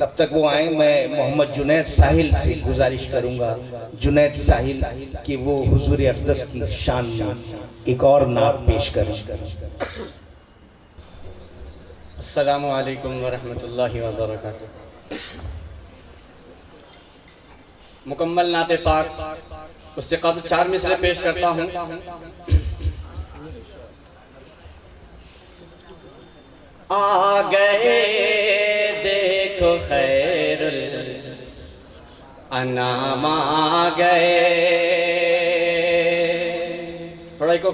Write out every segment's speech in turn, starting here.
تب تک وہ آئیں، میں محمد جنید ساحل سے گزارش کروں گا، جنید ساحل کہ وہ حضور اقدس کی شان میں ایک اور نعت پیش کریں۔ السلام علیکم ورحمۃ اللہ وبرکاتہ۔ مکمل نعت پاک اس سے قبل 4 مصرعے پیش کرتا ہوں۔ آ گئے دیکھو خیر الانام آ گئے، تھوڑا ایک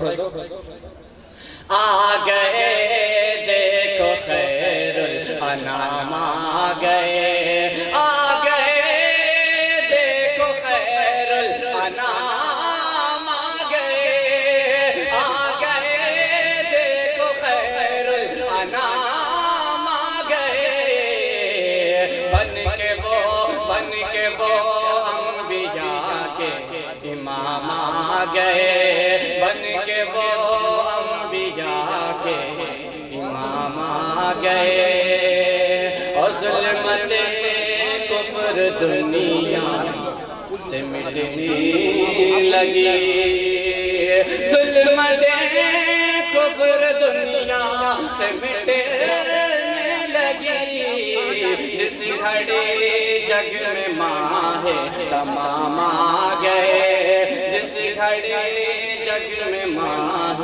آ گئے دیکھو خیر الانام آ گئے، آ گئے دیکھو خیر الانام آ گئے، آ گئے دیکھو خیر الانام آ گئے، بن کے وہ انبیاء کے امام آ گئے، بن کے وہ انبیاء کے امام آ گئے، اور ظلمت کفر دنیا سے مٹنے لگی، ظلمت کفر دنیا سے مٹنے لگی، جس گھڑی جگ میں ماہ تمام آ گئے، جس گھڑی جگ میں ماہ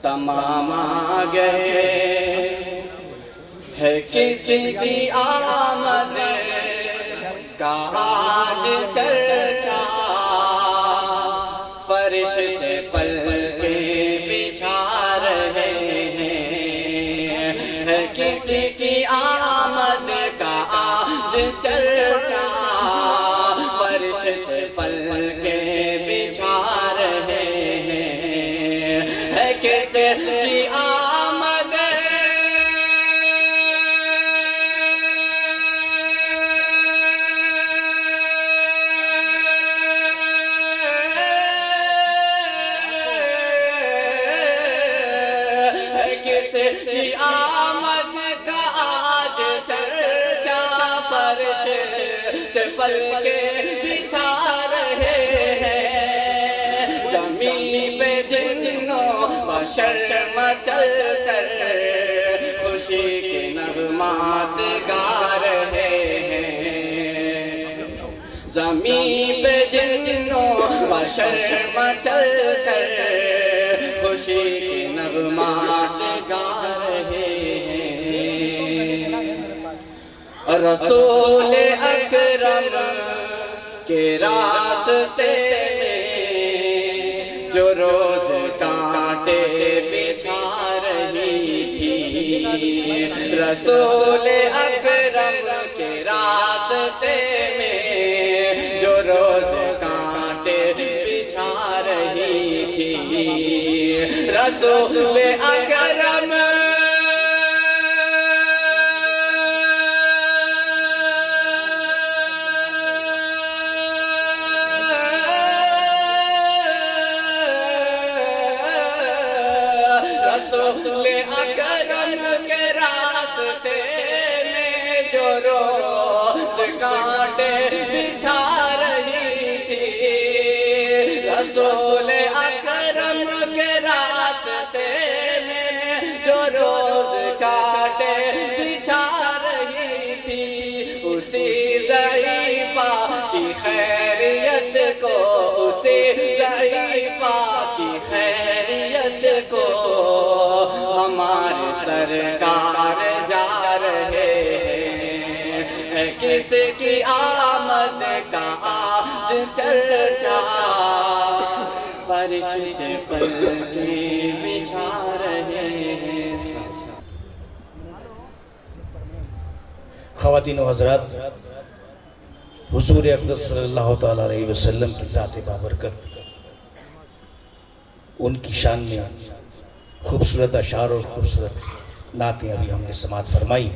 تمام آ گئے، ہے کسی کی آمد کا آج چرچا، فرشتے پلکیں بچھا رہے ہیں، ہے کسی کی آمد کا آج چرچا، فرشتے پلکیں بچھا رہے ہیں، ہے کسی کی آمد کی آمد کا آج چرچا، فرشتے پلکیں بچھا رہے ہیں، زمین پہ جن و بشر مچل کر خوشی کے نغمات گا رہے ہیں، زمین پہ جن و بشر مچل کر خوشی کے نغمات گا رہے ہیں، رسول اکرم کے راستے میں جو روز کانٹے بچھا رہی تھی، رسول اکرم کے راستے میں جو روز کانٹے بچھا رہی تھی، رسول اکرم رسول اکرم کے راستے میں جو روز کانٹے بچھا رہی تھی، رسول اکرم کے راستے میں جو روز کانٹے بچھا رہی تھی، اسی ضعیفہ کی خیریت کو، اسی ضعیفہ کی خیریت کو ہمارے سرکار جا رہے ہیں، کس کی آمد کا آج چرچا، فرشتے پلکیں بچھا رہے ہیں۔ خواتین و حضرات، حضور اقدس صلی اللہ تعالیٰ علیہ وسلم کی ذات بابرکت، ان کی شان میں خوبصورت اشعار اور خوبصورت نعتیں ابھی ہم نے سماعت فرمائی۔